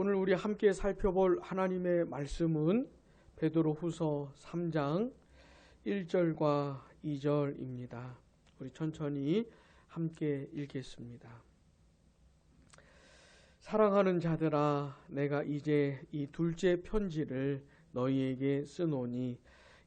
오늘 우리 함께 살펴볼 하나님의 말씀은 베드로후서 3장 1절과 2절입니다. 우리 천천히 함께 읽겠습니다. 사랑하는 자들아, 내가 이제 이 둘째 편지를 너희에게 쓰노니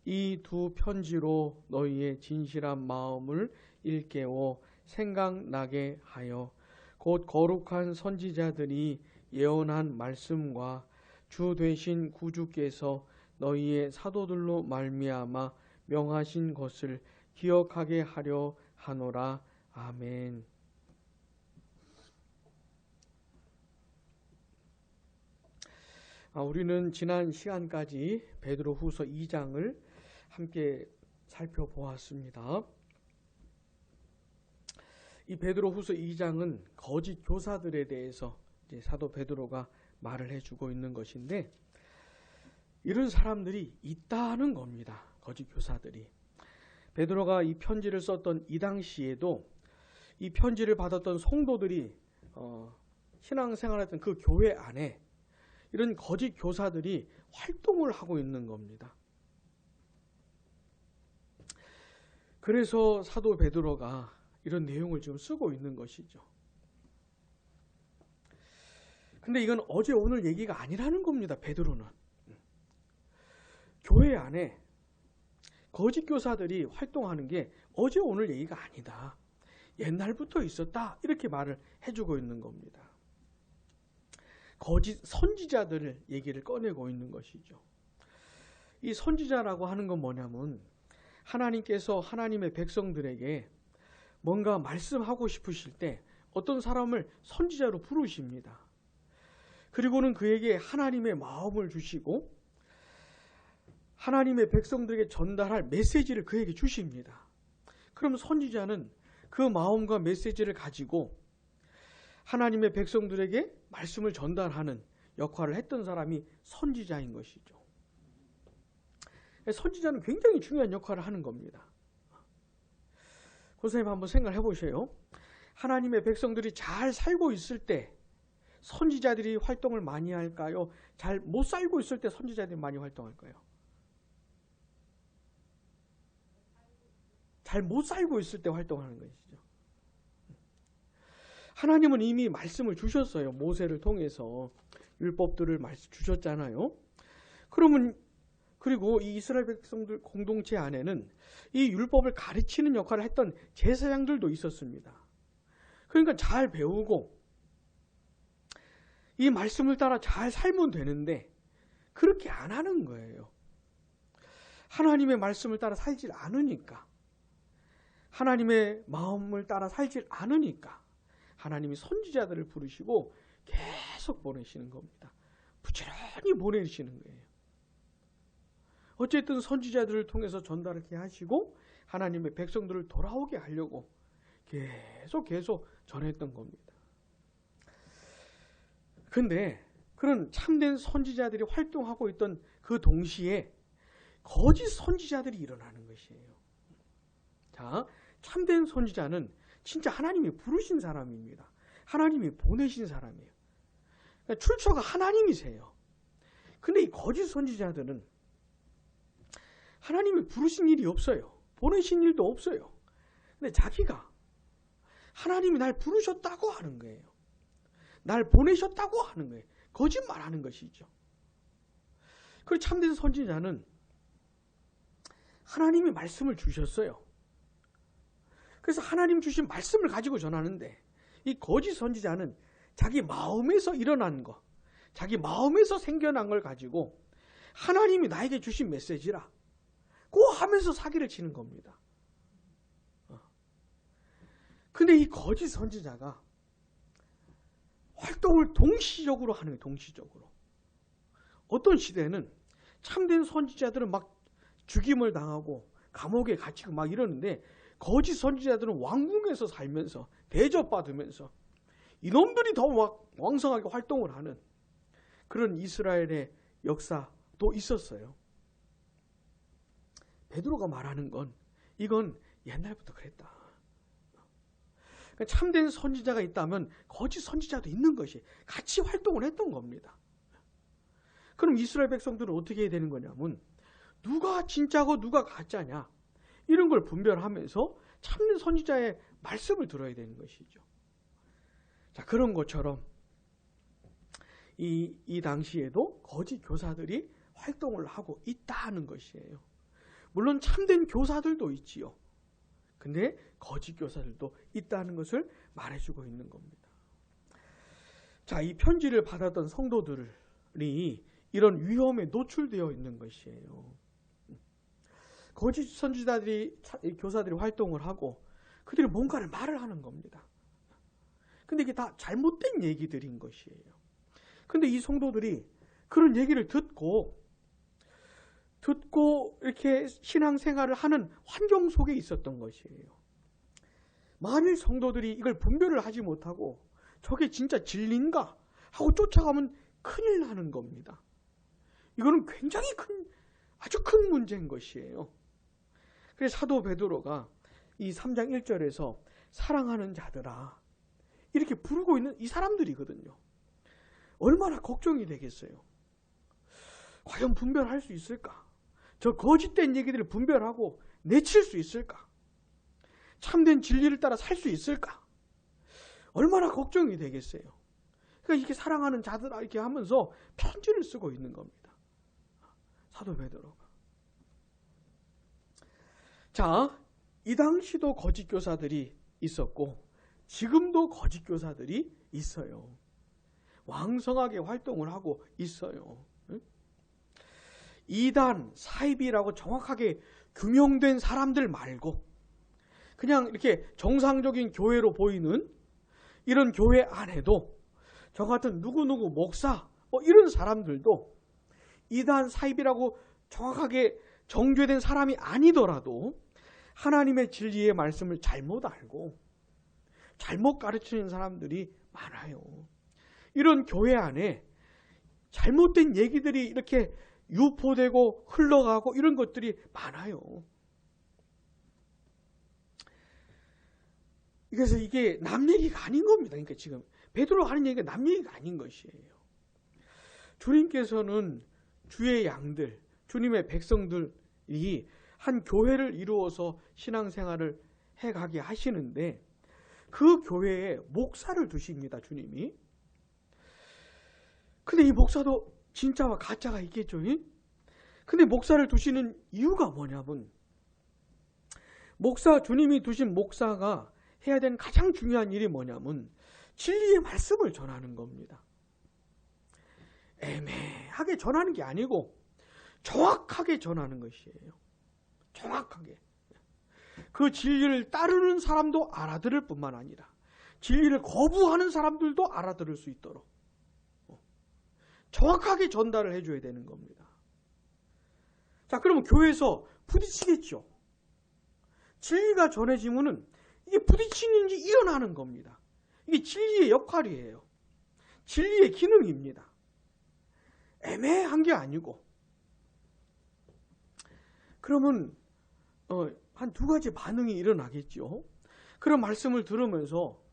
이 두 편지로 너희의 진실한 마음을 일깨워 생각나게 하여 곧 거룩한 선지자들이 예언한 말씀과 주 되신 구주께서 너희의 사도들로 말미암아 명하신 것을 기억하게 하려 하노라. 아멘. 우리는 지난 시간까지 베드로후서 2장을 함께 살펴보았습니다. 이 베드로후서 2장은 거짓 교사들에 대해서 이제 사도 베드로가 말을 해주고 있는 것인데, 이런 사람들이 있다는 겁니다. 거짓 교사들이. 베드로가 이 편지를 썼던 이 당시에도 이 편지를 받았던 성도들이 신앙생활했던 그 교회 안에 이런 거짓 교사들이 활동을 하고 있는 겁니다. 그래서 사도 베드로가 이런 내용을 지금 쓰고 있는 것이죠. 근데 이건 어제 오늘 얘기가 아니라는 겁니다. 베드로는. 교회 안에 거짓 교사들이 활동하는 게 어제 오늘 얘기가 아니다. 옛날부터 있었다. 이렇게 말을 해주고 있는 겁니다. 거짓 선지자들 얘기를 꺼내고 있는 것이죠. 이 선지자라고 하는 건 뭐냐면 하나님께서 하나님의 백성들에게 뭔가 말씀하고 싶으실 때 어떤 사람을 선지자로 부르십니다. 그리고는 그에게 하나님의 마음을 주시고 하나님의 백성들에게 전달할 메시지를 그에게 주십니다. 그럼 선지자는 그 마음과 메시지를 가지고 하나님의 백성들에게 말씀을 전달하는 역할을 했던 사람이 선지자인 것이죠. 선지자는 굉장히 중요한 역할을 하는 겁니다. 권사님 한번 생각해 보세요. 하나님의 백성들이 잘 살고 있을 때 선지자들이 활동을 많이 할까요? 잘 못 살고 있을 때 선지자들이 많이 활동할까요? 잘 못 살고 있을 때 활동하는 것이죠. 하나님은 이미 말씀을 주셨어요. 모세를 통해서 율법들을 주셨잖아요. 그리고 이 이스라엘 백성들 공동체 안에는 이 율법을 가르치는 역할을 했던 제사장들도 있었습니다. 그러니까 잘 배우고 이 말씀을 따라 잘 살면 되는데 그렇게 안 하는 거예요. 하나님의 말씀을 따라 살질 않으니까, 하나님의 마음을 따라 살질 않으니까 하나님이 선지자들을 부르시고 계속 보내시는 겁니다. 부지런히 보내시는 거예요. 어쨌든 선지자들을 통해서 전달하게 하시고 하나님의 백성들을 돌아오게 하려고 계속 전했던 겁니다. 근데 그런 참된 선지자들이 활동하고 있던 그 동시에 거짓 선지자들이 일어나는 것이에요. 자, 참된 선지자는 진짜 하나님이 부르신 사람입니다. 하나님이 보내신 사람이에요. 그러니까 출처가 하나님이세요. 근데 이 거짓 선지자들은 하나님이 부르신 일이 없어요. 보내신 일도 없어요. 근데 자기가 하나님이 날 부르셨다고 하는 거예요. 날 보내셨다고 하는 거예요. 거짓말하는 것이죠. 그리고 참된 선지자는 하나님이 말씀을 주셨어요. 그래서 하나님 주신 말씀을 가지고 전하는데, 이 거짓 선지자는 자기 마음에서 일어난 거, 자기 마음에서 생겨난 걸 가지고 하나님이 나에게 주신 메시지라 고 하면서 사기를 치는 겁니다. 근데 이 거짓 선지자가 활동을 동시적으로 하는 거예요. 동시적으로. 어떤 시대는 참된 선지자들은 막 죽임을 당하고 감옥에 갇히고 막 이러는데, 거짓 선지자들은 왕궁에서 살면서 대접받으면서 이놈들이 더 막 왕성하게 활동을 하는 그런 이스라엘의 역사도 있었어요. 베드로가 말하는 건 이건 옛날부터 그랬다. 참된 선지자가 있다면 거짓 선지자도 있는 것이 같이 활동을 했던 겁니다. 그럼 이스라엘 백성들은 어떻게 해야 되는 거냐면 누가 진짜고 누가 가짜냐 이런 걸 분별하면서 참는 선지자의 말씀을 들어야 되는 것이죠. 자, 그런 것처럼 이 당시에도 거짓 교사들이 활동을 하고 있다는 것이에요. 물론 참된 교사들도 있지요. 근데 거짓 교사들도 있다는 것을 말해주고 있는 겁니다. 자, 이 편지를 받았던 성도들이 이런 위험에 노출되어 있는 것이에요. 거짓 선지자들이, 교사들이 활동을 하고 그들이 뭔가를 말을 하는 겁니다. 근데 이게 다 잘못된 얘기들인 것이에요. 근데 이 성도들이 그런 얘기를 듣고 이렇게 신앙생활을 하는 환경 속에 있었던 것이에요. 만일 성도들이 이걸 분별을 하지 못하고 저게 진짜 진리인가 하고 쫓아가면 큰일 나는 겁니다. 이거는 굉장히 아주 큰 문제인 것이에요. 그래서 사도 베드로가 이 3장 1절에서 사랑하는 자들아 이렇게 부르고 있는 이 사람들이거든요. 얼마나 걱정이 되겠어요. 과연 분별할 수 있을까? 저 거짓된 얘기들을 분별하고 내칠 수 있을까? 참된 진리를 따라 살 수 있을까? 얼마나 걱정이 되겠어요. 그러니까 이렇게 사랑하는 자들아 이렇게 하면서 편지를 쓰고 있는 겁니다. 사도 베드로가. 자, 이 당시도 거짓 교사들이 있었고 지금도 거짓 교사들이 있어요. 왕성하게 활동을 하고 있어요. 이단, 사입이라고 정확하게 규명된 사람들 말고 그냥 이렇게 정상적인 교회로 보이는 이런 교회 안에도 저 같은 누구누구 목사 이런 사람들도 이단, 사입이라고 정확하게 정죄된 사람이 아니더라도 하나님의 진리의 말씀을 잘못 알고 잘못 가르치는 사람들이 많아요. 이런 교회 안에 잘못된 얘기들이 이렇게 유포되고 흘러가고 이런 것들이 많아요. 그래서 이게 남 얘기가 아닌 겁니다. 그러니까 지금 베드로가 하는 얘기가 남 얘기가 아닌 것이에요. 주님께서는 주의 양들, 주님의 백성들이 한 교회를 이루어서 신앙생활을 해가게 하시는데 그 교회에 목사를 두십니다. 주님이. 근데 이 목사도 진짜와 가짜가 있겠죠. 근데 목사를 두시는 이유가 뭐냐면 주님이 두신 목사가 해야 되는 가장 중요한 일이 뭐냐면 진리의 말씀을 전하는 겁니다. 애매하게 전하는 게 아니고 정확하게 전하는 것이에요. 정확하게. 그 진리를 따르는 사람도 알아들을 뿐만 아니라 진리를 거부하는 사람들도 알아들을 수 있도록 정확하게 전달을 해줘야 되는 겁니다. 자, 그러면 교회에서 부딪히겠죠. 진리가 전해지면은 이게 부딪히는 일이 일어나는 겁니다. 이게 진리의 역할이에요. 진리의 기능입니다. 애매한 게 아니고. 그러면 한 두 가지 반응이 일어나겠죠. 그런 말씀을 들으면서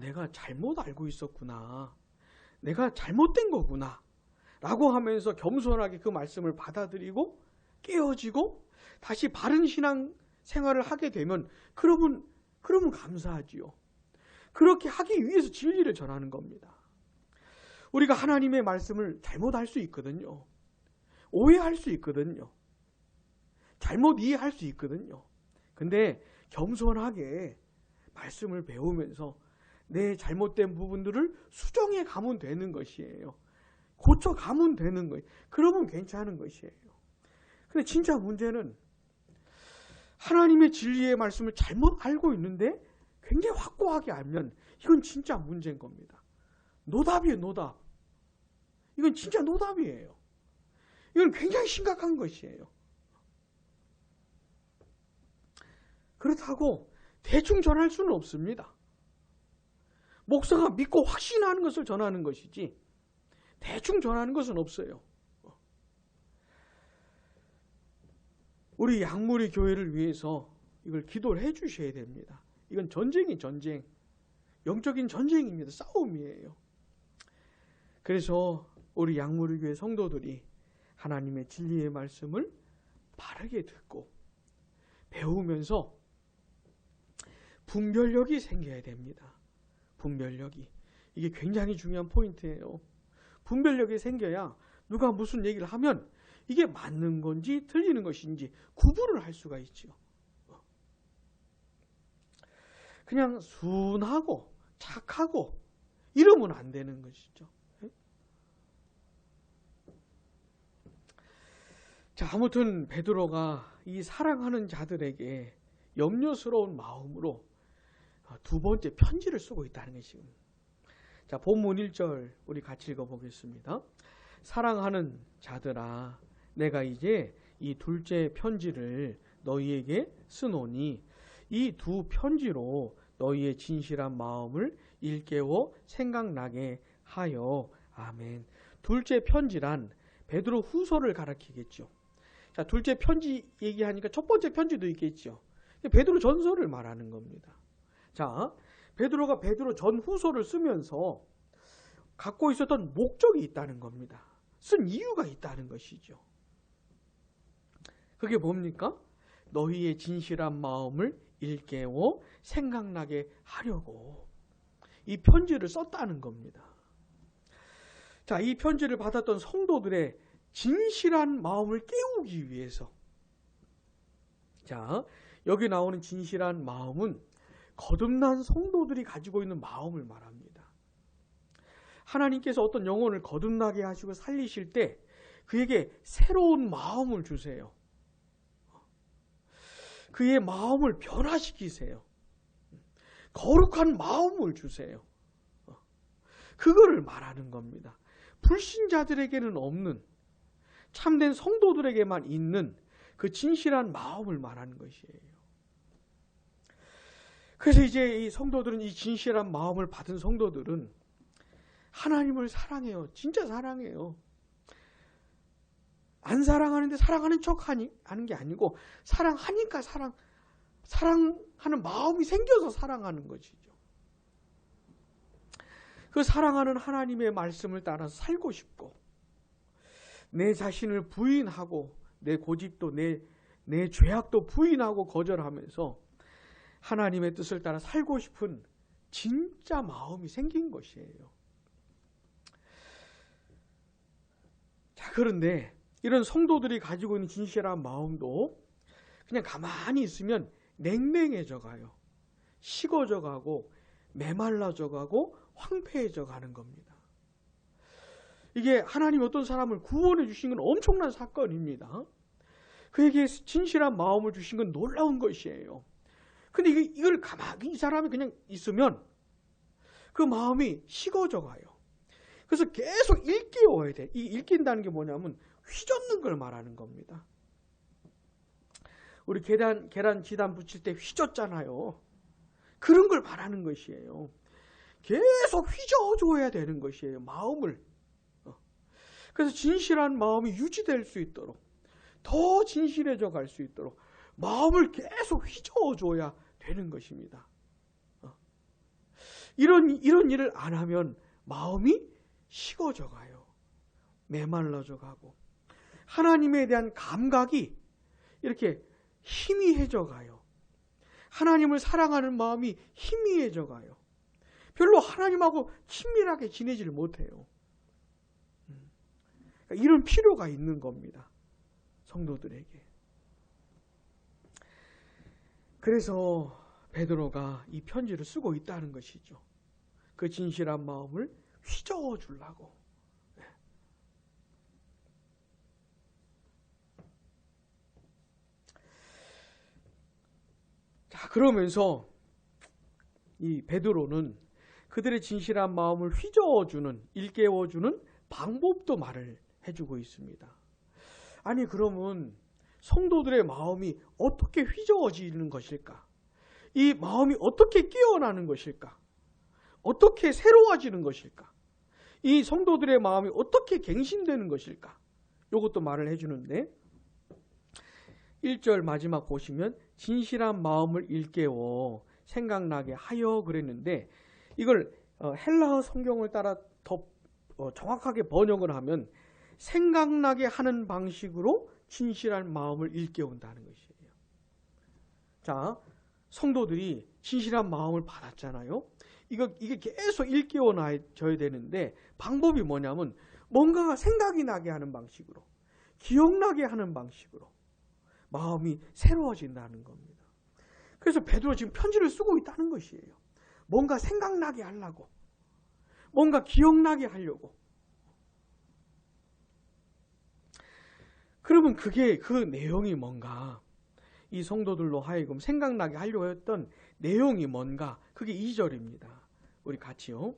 내가 잘못 알고 있었구나. 내가 잘못된 거구나. 라고 하면서 겸손하게 그 말씀을 받아들이고 깨어지고 다시 바른 신앙 생활을 하게 되면 그러면 감사하지요. 그렇게 하기 위해서 진리를 전하는 겁니다. 우리가 하나님의 말씀을 잘못할 수 있거든요. 오해할 수 있거든요. 잘못 이해할 수 있거든요. 근데 겸손하게 말씀을 배우면서 내 잘못된 부분들을 수정해 가면 되는 것이에요. 고쳐 가면 되는 거예요. 그러면 괜찮은 것이에요. 근데 진짜 문제는 하나님의 진리의 말씀을 잘못 알고 있는데 굉장히 확고하게 알면 이건 진짜 문제인 겁니다. 노답이에요, 노답. 이건 진짜 노답이에요. 이건 굉장히 심각한 것이에요. 그렇다고 대충 전할 수는 없습니다. 목사가 믿고 확신하는 것을 전하는 것이지 대충 전하는 것은 없어요. 우리 양무리 교회를 위해서 이걸 기도를 해 주셔야 됩니다. 이건 전쟁이 전쟁. 영적인 전쟁입니다. 싸움이에요. 그래서 우리 양무리교회 성도들이 하나님의 진리의 말씀을 바르게 듣고 배우면서 분별력이 생겨야 됩니다. 분별력이. 이게 굉장히 중요한 포인트예요. 분별력이 생겨야 누가 무슨 얘기를 하면 이게 맞는 건지 틀리는 것인지 구분을 할 수가 있죠. 그냥 순하고 착하고 이러면 안 되는 것이죠. 자, 아무튼 베드로가 이 사랑하는 자들에게 염려스러운 마음으로 두 번째 편지를 쓰고 있다는 것이죠. 자, 본문 1절 우리 같이 읽어보겠습니다. 사랑하는 자들아, 내가 이제 이 둘째 편지를 너희에게 쓰노니 이 두 편지로 너희의 진실한 마음을 일깨워 생각나게 하여. 아멘. 둘째 편지란 베드로 후서를 가리키겠죠. 자, 둘째 편지 얘기하니까 첫 번째 편지도 있겠죠. 베드로 전서를 말하는 겁니다. 자, 베드로가 베드로 전 후서를 쓰면서 갖고 있었던 목적이 있다는 겁니다. 쓴 이유가 있다는 것이죠. 그게 뭡니까? 너희의 진실한 마음을 일깨워 생각나게 하려고 이 편지를 썼다는 겁니다. 자, 이 편지를 받았던 성도들의 진실한 마음을 깨우기 위해서. 자, 여기 나오는 진실한 마음은 거듭난 성도들이 가지고 있는 마음을 말합니다. 하나님께서 어떤 영혼을 거듭나게 하시고 살리실 때 그에게 새로운 마음을 주세요. 그의 마음을 변화시키세요. 거룩한 마음을 주세요. 그거를 말하는 겁니다. 불신자들에게는 없는, 참된 성도들에게만 있는 그 진실한 마음을 말하는 것이에요. 그래서 이제 이 성도들은, 이 진실한 마음을 받은 성도들은 하나님을 사랑해요. 진짜 사랑해요. 안 사랑하는데 사랑하는 척 하는 게 아니고, 사랑하니까 사랑하는 마음이 생겨서 사랑하는 것이죠. 그 사랑하는 하나님의 말씀을 따라서 살고 싶고, 내 자신을 부인하고, 내 고집도 내 죄악도 부인하고 거절하면서 하나님의 뜻을 따라 살고 싶은 진짜 마음이 생긴 것이에요. 자, 그런데 이런 성도들이 가지고 있는 진실한 마음도 그냥 가만히 있으면 냉랭해져 가요. 식어져 가고 메말라져 가고 황폐해져 가는 겁니다. 이게 하나님이 어떤 사람을 구원해 주신 건 엄청난 사건입니다. 그에게 진실한 마음을 주신 건 놀라운 것이에요. 근데 이걸 가만히 이 사람이 그냥 있으면 그 마음이 식어져 가요. 그래서 계속 일깨워야 돼. 이 일낀다는 게 뭐냐면 휘젓는 걸 말하는 겁니다. 우리 계란 지단 붙일 때 휘젓잖아요. 그런 걸 말하는 것이에요. 계속 휘저어줘야 되는 것이에요. 마음을. 그래서 진실한 마음이 유지될 수 있도록, 더 진실해져 갈 수 있도록 마음을 계속 휘저어줘야 되는 것입니다. 이런 일을 안 하면 마음이 식어져 가요. 메말라져 가고 하나님에 대한 감각이 이렇게 희미해져 가요. 하나님을 사랑하는 마음이 희미해져 가요. 별로 하나님하고 친밀하게 지내지를 못해요. 이런 필요가 있는 겁니다. 성도들에게. 그래서 베드로가 이 편지를 쓰고 있다는 것이죠. 그 진실한 마음을 휘저어 주려고. 자, 그러면서 이 베드로는 그들의 진실한 마음을 휘저어주는, 일깨워주는 방법도 말을 해주고 있습니다. 아니, 그러면 성도들의 마음이 어떻게 휘저어지는 것일까? 이 마음이 어떻게 깨어나는 것일까? 어떻게 새로워지는 것일까? 이 성도들의 마음이 어떻게 갱신되는 것일까? 이것도 말을 해주는데, 1절 마지막 보시면 진실한 마음을 일깨워 생각나게 하여 그랬는데, 이걸 헬라어 성경을 따라 정확하게 번역을 하면 생각나게 하는 방식으로 진실한 마음을 일깨운다는 것이에요. 자, 성도들이 진실한 마음을 받았잖아요. 이게 계속 일깨워놔야 되는데 방법이 뭐냐면 뭔가가 생각이 나게 하는 방식으로, 기억나게 하는 방식으로 마음이 새로워진다는 겁니다. 그래서 베드로 지금 편지를 쓰고 있다는 것이에요. 뭔가 생각나게 하려고, 뭔가 기억나게 하려고. 그러면 그 내용이 뭔가, 이 성도들로 하여금 생각나게 하려고 했던 내용이 뭔가, 그게 2절입니다. 우리 같이요.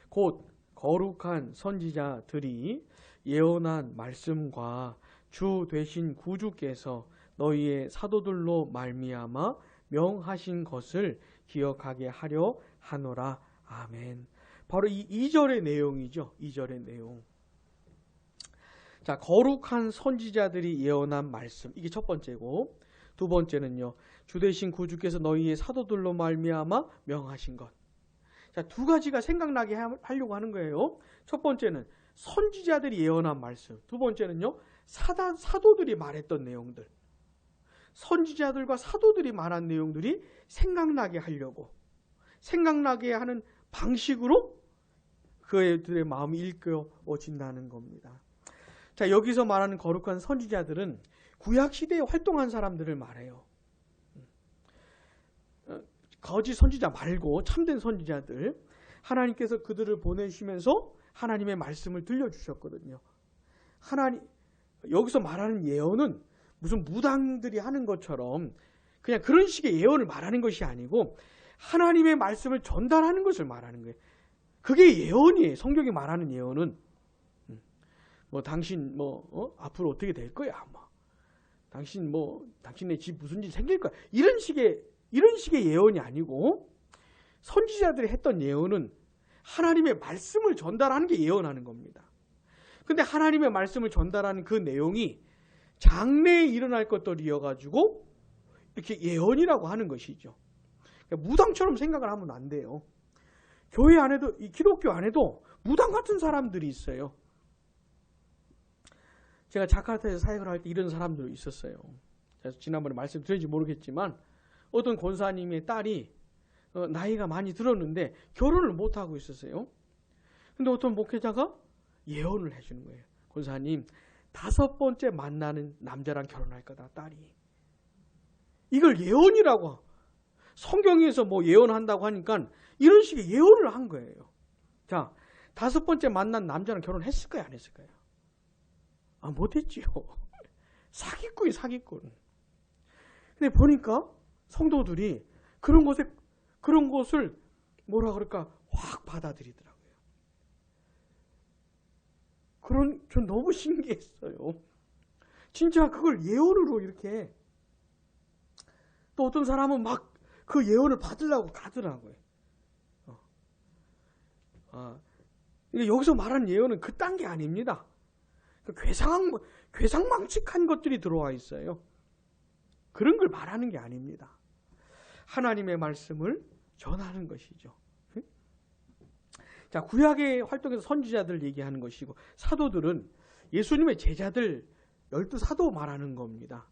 곧 거룩한 선지자들이 예언한 말씀과 주 되신 구주께서 너희의 사도들로 말미암아 명하신 것을 기억하게 하려 하노라. 아멘. 바로 이 2절의 내용이죠. 2절의 내용. 자, 거룩한 선지자들이 예언한 말씀, 이게 첫 번째고, 두 번째는요, 주 되신 구주께서 너희의 사도들로 말미암아 명하신 것. 자, 두 가지가 생각나게 하려고 하는 거예요. 첫 번째는 선지자들이 예언한 말씀, 두 번째는요, 사도들이 말했던 내용들. 선지자들과 사도들이 말한 내용들이 생각나게 하려고, 생각나게 하는 방식으로 그들의 마음이 일깨워진다는 겁니다. 자, 여기서 말하는 거룩한 선지자들은 구약시대에 활동한 사람들을 말해요. 거짓 선지자 말고 참된 선지자들, 하나님께서 그들을 보내시면서 하나님의 말씀을 들려주셨거든요. 여기서 말하는 예언은 무슨 무당들이 하는 것처럼 그냥 그런 식의 예언을 말하는 것이 아니고 하나님의 말씀을 전달하는 것을 말하는 거예요. 그게 예언이에요. 성경이 말하는 예언은 당신 앞으로 어떻게 될 거야, 당신네 집 무슨 일 생길 거야, 이런 식의 예언이 아니고, 선지자들이 했던 예언은 하나님의 말씀을 전달하는 게 예언하는 겁니다. 근데 하나님의 말씀을 전달하는 그 내용이 장래에 일어날 것들이어가지고 이렇게 예언이라고 하는 것이죠. 그러니까 무당처럼 생각을 하면 안 돼요. 교회 안에도, 이 기독교 안에도 무당 같은 사람들이 있어요. 제가 자카르타에서 사역을 할 때 이런 사람들이 있었어요. 제가 지난번에 말씀드렸는지 모르겠지만 어떤 권사님의 딸이 나이가 많이 들었는데 결혼을 못하고 있었어요. 근데 어떤 목회자가 예언을 해주는 거예요. 권사님, 5번째 만나는 남자랑 결혼할 거다, 딸이. 이걸 예언이라고, 성경에서 예언한다고 하니까 이런 식의 예언을 한 거예요. 자, 5번째 만난 남자랑 결혼했을까요, 안 했을까요? 못했지요. 사기꾼이 사기꾼. 근데 보니까 성도들이 그런 것을 뭐라 그럴까, 확 받아들이더라고요. 전 너무 신기했어요. 진짜 그걸 예언으로 이렇게, 또 어떤 사람은 막 그 예언을 받으려고 가더라고요. 여기서 말하는 예언은 그딴 게 아닙니다. 괴상망측한 것들이 들어와 있어요. 그런 걸 말하는 게 아닙니다. 하나님의 말씀을 전하는 것이죠. 자, 구약의 활동에서 선지자들 얘기하는 것이고, 사도들은 예수님의 제자들 12사도 말하는 겁니다.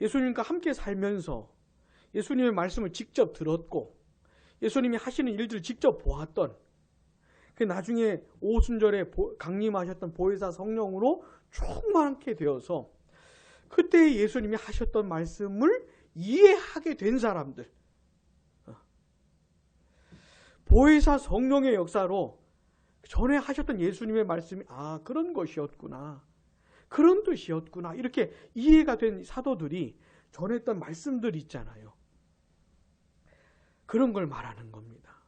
예수님과 함께 살면서 예수님의 말씀을 직접 들었고 예수님이 하시는 일들을 직접 보았던, 그 나중에 오순절에 강림하셨던 보혜사 성령으로 충만하게 되어서 그때 예수님이 하셨던 말씀을 이해하게 된 사람들, 보혜사 성령의 역사로 전에 하셨던 예수님의 말씀이 그런 것이었구나, 그런 뜻이었구나, 이렇게 이해가 된 사도들이 전했던 말씀들이 있잖아요. 그런 걸 말하는 겁니다.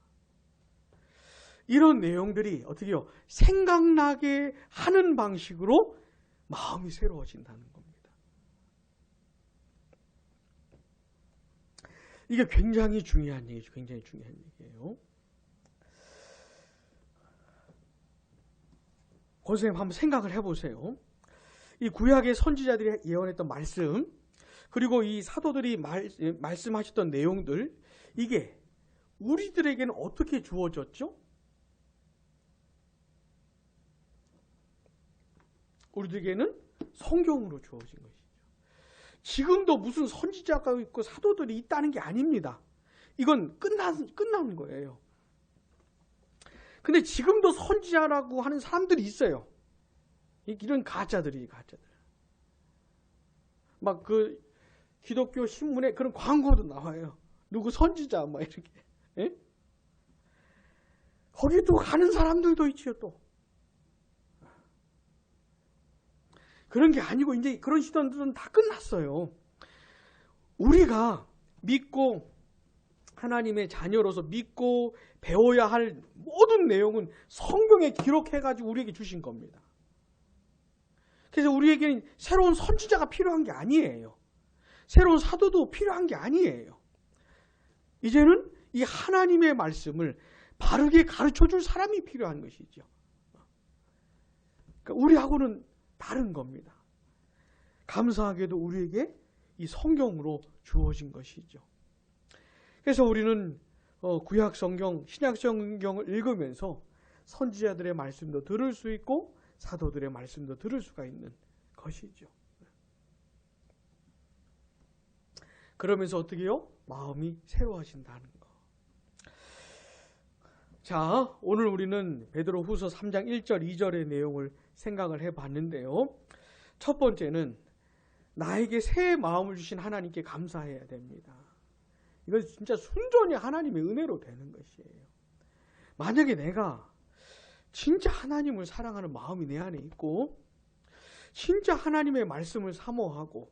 이런 내용들이 어떻게요? 생각나게 하는 방식으로 마음이 새로워진다는 겁니다. 이게 굉장히 중요한 얘기죠. 굉장히 중요한 얘기예요. 권선생님 한번 생각을 해보세요. 이 구약의 선지자들이 예언했던 말씀, 그리고 이 사도들이 말씀하셨던 내용들, 이게 우리들에게는 어떻게 주어졌죠? 우리에게는 성경으로 주어진 것이죠. 지금도 무슨 선지자가 있고 사도들이 있다는 게 아닙니다. 이건 끝난 거예요. 근데 지금도 선지자라고 하는 사람들이 있어요. 이런 가짜들이 가짜들. 막 그 기독교 신문에 그런 광고도 나와요. 누구 선지자 막 이렇게. 예? 거기도 가는 사람들도 있지요 또. 그런 게 아니고 이제 그런 시선들은 다 끝났어요. 우리가 믿고 하나님의 자녀로서 믿고 배워야 할 모든 내용은 성경에 기록해가지고 우리에게 주신 겁니다. 그래서 우리에게는 새로운 선지자가 필요한 게 아니에요. 새로운 사도도 필요한 게 아니에요. 이제는 이 하나님의 말씀을 바르게 가르쳐줄 사람이 필요한 것이죠. 그러니까 우리하고는 다른 겁니다. 감사하게도 우리에게 이 성경으로 주어진 것이죠. 그래서 우리는 구약 성경, 신약 성경을 읽으면서 선지자들의 말씀도 들을 수 있고 사도들의 말씀도 들을 수가 있는 것이죠. 그러면서 어떻게 해요? 마음이 새로워진다는 거. 자, 오늘 우리는 베드로후서 3장 1절, 2절의 내용을 생각을 해봤는데요. 첫 번째는 나에게 새 마음을 주신 하나님께 감사해야 됩니다. 이건 진짜 순전히 하나님의 은혜로 되는 것이에요. 만약에 내가 진짜 하나님을 사랑하는 마음이 내 안에 있고 진짜 하나님의 말씀을 사모하고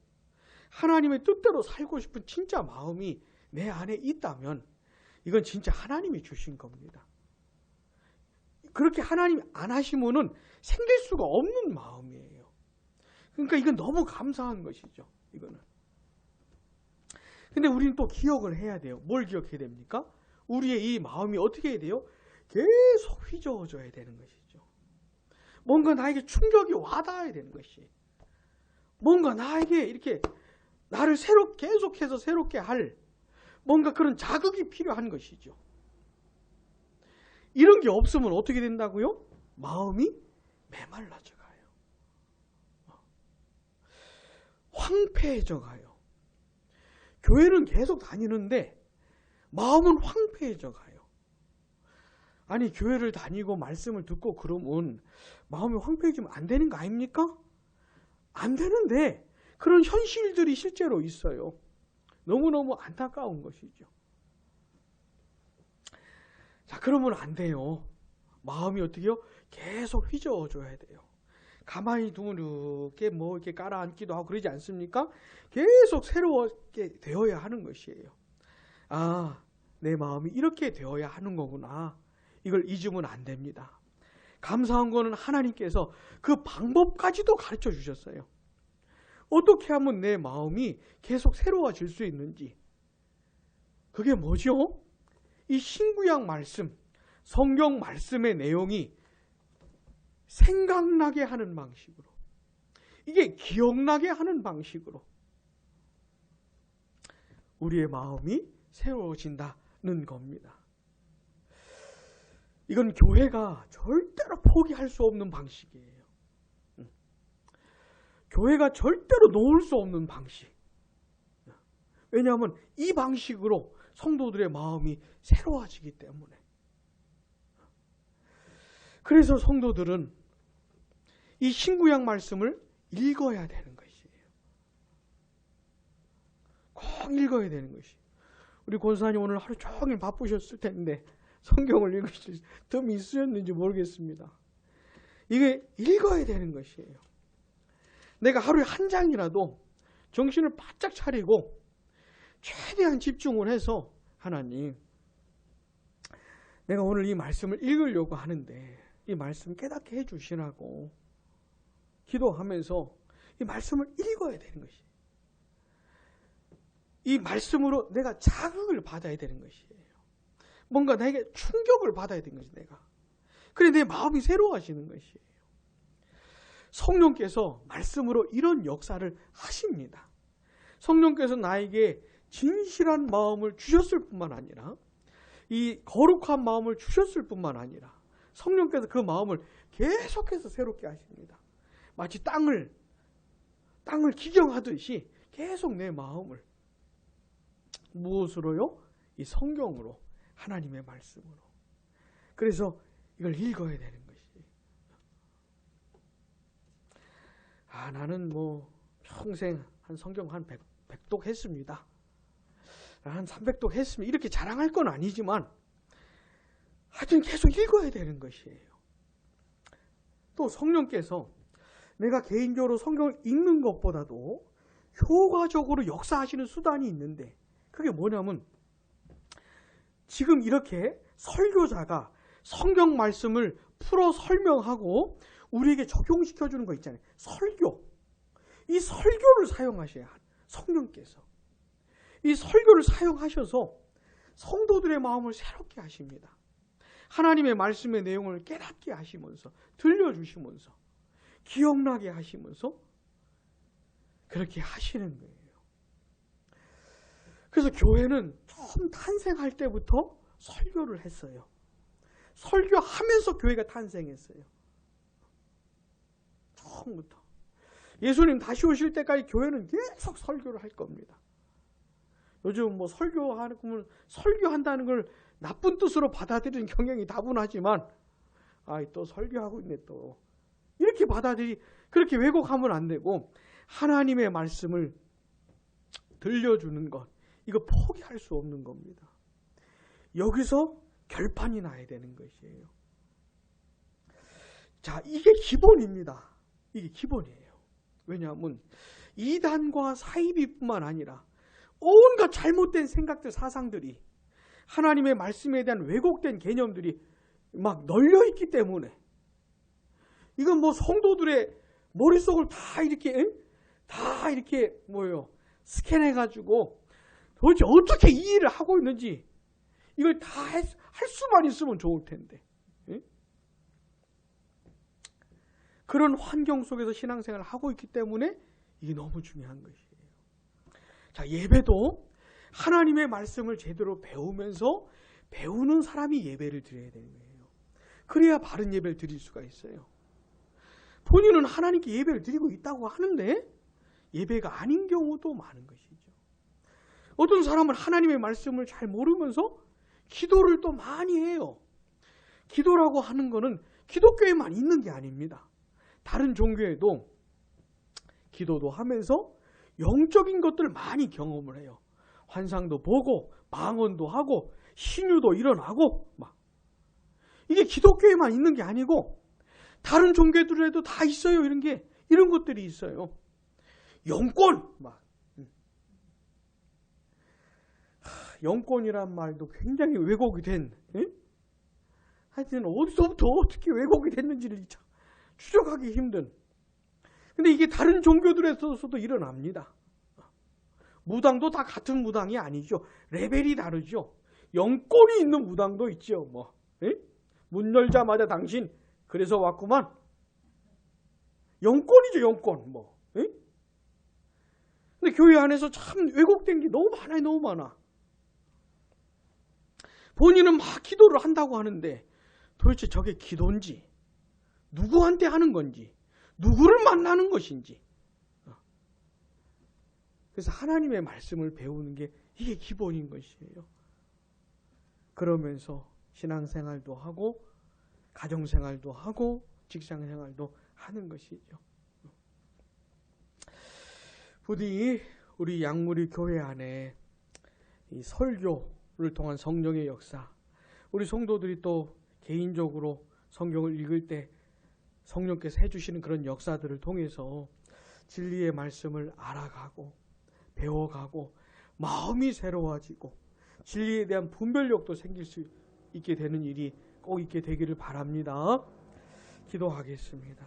하나님의 뜻대로 살고 싶은 진짜 마음이 내 안에 있다면 이건 진짜 하나님이 주신 겁니다. 그렇게 하나님이 안 하시면은 생길 수가 없는 마음이에요. 그러니까 이건 너무 감사한 것이죠. 이거는. 근데 우리는 또 기억을 해야 돼요. 뭘 기억해야 됩니까? 우리의 이 마음이 어떻게 해야 돼요? 계속 휘저어져야 되는 것이죠. 뭔가 나에게 충격이 와닿아야 되는 것이. 뭔가 나에게 이렇게 나를 계속해서 새롭게 할 뭔가 그런 자극이 필요한 것이죠. 이런 게 없으면 어떻게 된다고요? 마음이 메말라져 가요. 황폐해져 가요. 교회는 계속 다니는데 마음은 황폐해져 가요. 아니 교회를 다니고 말씀을 듣고 그러면 마음이 황폐해지면 안 되는 거 아닙니까? 안 되는데 그런 현실들이 실제로 있어요. 너무너무 안타까운 것이죠. 자, 그러면 안 돼요. 마음이 어떻게 해요? 계속 휘저어줘야 돼요. 가만히 두면 이렇게 뭐 이렇게 깔아앉기도 하고 그러지 않습니까? 계속 새롭게 되어야 하는 것이에요. 아, 내 마음이 이렇게 되어야 하는 거구나. 이걸 잊으면 안 됩니다. 감사한 거는 하나님께서 그 방법까지도 가르쳐 주셨어요. 어떻게 하면 내 마음이 계속 새로워질 수 있는지. 그게 뭐죠? 이 신구약 말씀, 성경 말씀의 내용이 생각나게 하는 방식으로, 이게 기억나게 하는 방식으로 우리의 마음이 새로워진다는 겁니다. 이건 교회가 절대로 포기할 수 없는 방식이에요. 교회가 절대로 놓을 수 없는 방식. 왜냐하면 이 방식으로 성도들의 마음이 새로워지기 때문에. 그래서 성도들은 이 신구약 말씀을 읽어야 되는 것이에요. 꼭 읽어야 되는 것이에요. 우리 권사님 오늘 하루 종일 바쁘셨을 텐데 성경을 읽으실 틈이 있으셨는지 모르겠습니다. 이게 읽어야 되는 것이에요. 내가 하루에 한 장이라도 정신을 바짝 차리고 최대한 집중을 해서 하나님, 내가 오늘 이 말씀을 읽으려고 하는데 이 말씀 깨닫게 해주시라고 기도하면서 이 말씀을 읽어야 되는 것이에요. 이 말씀으로 내가 자극을 받아야 되는 것이에요. 뭔가 나에게 충격을 받아야 되는 것이 내가. 그래 내 마음이 새로워지는 것이에요. 성령께서 말씀으로 이런 역사를 하십니다. 성령께서 나에게 진실한 마음을 주셨을 뿐만 아니라 이 거룩한 마음을 주셨을 뿐만 아니라 성령께서 그 마음을 계속해서 새롭게 하십니다. 마치 땅을 기경하듯이 계속 내 마음을 무엇으로요? 이 성경으로, 하나님의 말씀으로. 그래서 이걸 읽어야 되는 것이. 나는 뭐 평생 한 성경 한 100독 했습니다. 한 300독 했습니다. 이렇게 자랑할 건 아니지만 하여튼 계속 읽어야 되는 것이에요. 또 성령께서 내가 개인적으로 성경을 읽는 것보다도 효과적으로 역사하시는 수단이 있는데, 그게 뭐냐면 지금 이렇게 설교자가 성경 말씀을 풀어 설명하고 우리에게 적용시켜 주는 거 있잖아요. 설교. 이 설교를 사용하셔야 합니다. 성령께서 이 설교를 사용하셔서 성도들의 마음을 새롭게 하십니다. 하나님의 말씀의 내용을 깨닫게 하시면서, 들려주시면서, 기억나게 하시면서 그렇게 하시는 거예요. 그래서 교회는 처음 탄생할 때부터 설교를 했어요. 설교하면서 교회가 탄생했어요. 처음부터. 예수님 다시 오실 때까지 교회는 계속 설교를 할 겁니다. 요즘 뭐 설교한다는 걸 나쁜 뜻으로 받아들이는 경향이 다분하지만, 또 설교하고 있네 또. 이렇게 그렇게 왜곡하면 안 되고, 하나님의 말씀을 들려주는 것, 이거 포기할 수 없는 겁니다. 여기서 결판이 나야 되는 것이에요. 자, 이게 기본입니다. 이게 기본이에요. 왜냐하면 이단과 사이비뿐만 아니라 온갖 잘못된 생각들, 사상들이, 하나님의 말씀에 대한 왜곡된 개념들이 막 널려 있기 때문에, 이건 뭐 성도들의 머릿속을 다 이렇게 스캔해가지고 도대체 어떻게 이해를 하고 있는지, 이걸 다 할 수만 있으면 좋을 텐데, 그런 환경 속에서 신앙생활을 하고 있기 때문에 이게 너무 중요한 것이에요. 자, 예배도 하나님의 말씀을 제대로 배우면서 배우는 사람이 예배를 드려야 되는 거예요. 그래야 바른 예배를 드릴 수가 있어요. 본인은 하나님께 예배를 드리고 있다고 하는데 예배가 아닌 경우도 많은 것이죠. 어떤 사람은 하나님의 말씀을 잘 모르면서 기도를 또 많이 해요. 기도라고 하는 거는 기독교에만 있는 게 아닙니다. 다른 종교에도 기도도 하면서 영적인 것들을 많이 경험을 해요. 환상도 보고 방언도 하고 신유도 일어나고 이게 기독교에만 있는 게 아니고 다른 종교들에도 다 있어요. 이런 것들이 있어요. 영권 영권이란 말도 굉장히 왜곡이 된, 하여튼 어디서부터 어떻게 왜곡이 됐는지를 추적하기 힘든. 근데 이게 다른 종교들에서도 일어납니다. 무당도 다 같은 무당이 아니죠. 레벨이 다르죠. 영권이 있는 무당도 있죠. 문 열자마자 당신 그래서 왔구만. 영권이죠, 영권. 근데 교회 안에서 참 왜곡된 게 너무 많아요, 너무 많아. 본인은 막 기도를 한다고 하는데 도대체 저게 기도인지, 누구한테 하는 건지, 누구를 만나는 것인지. 그래서 하나님의 말씀을 배우는 게 이게 기본인 것이에요. 그러면서 신앙생활도 하고 가정생활도 하고 직장생활도 하는 것이죠. 부디 우리 양무리 교회 안에 이 설교를 통한 성령의 역사, 우리 성도들이 또 개인적으로 성경을 읽을 때 성령께서 해주시는 그런 역사들을 통해서 진리의 말씀을 알아가고 배워가고 마음이 새로워지고 진리에 대한 분별력도 생길 수 있게 되는 일이 꼭 있게 되기를 바랍니다. 기도하겠습니다.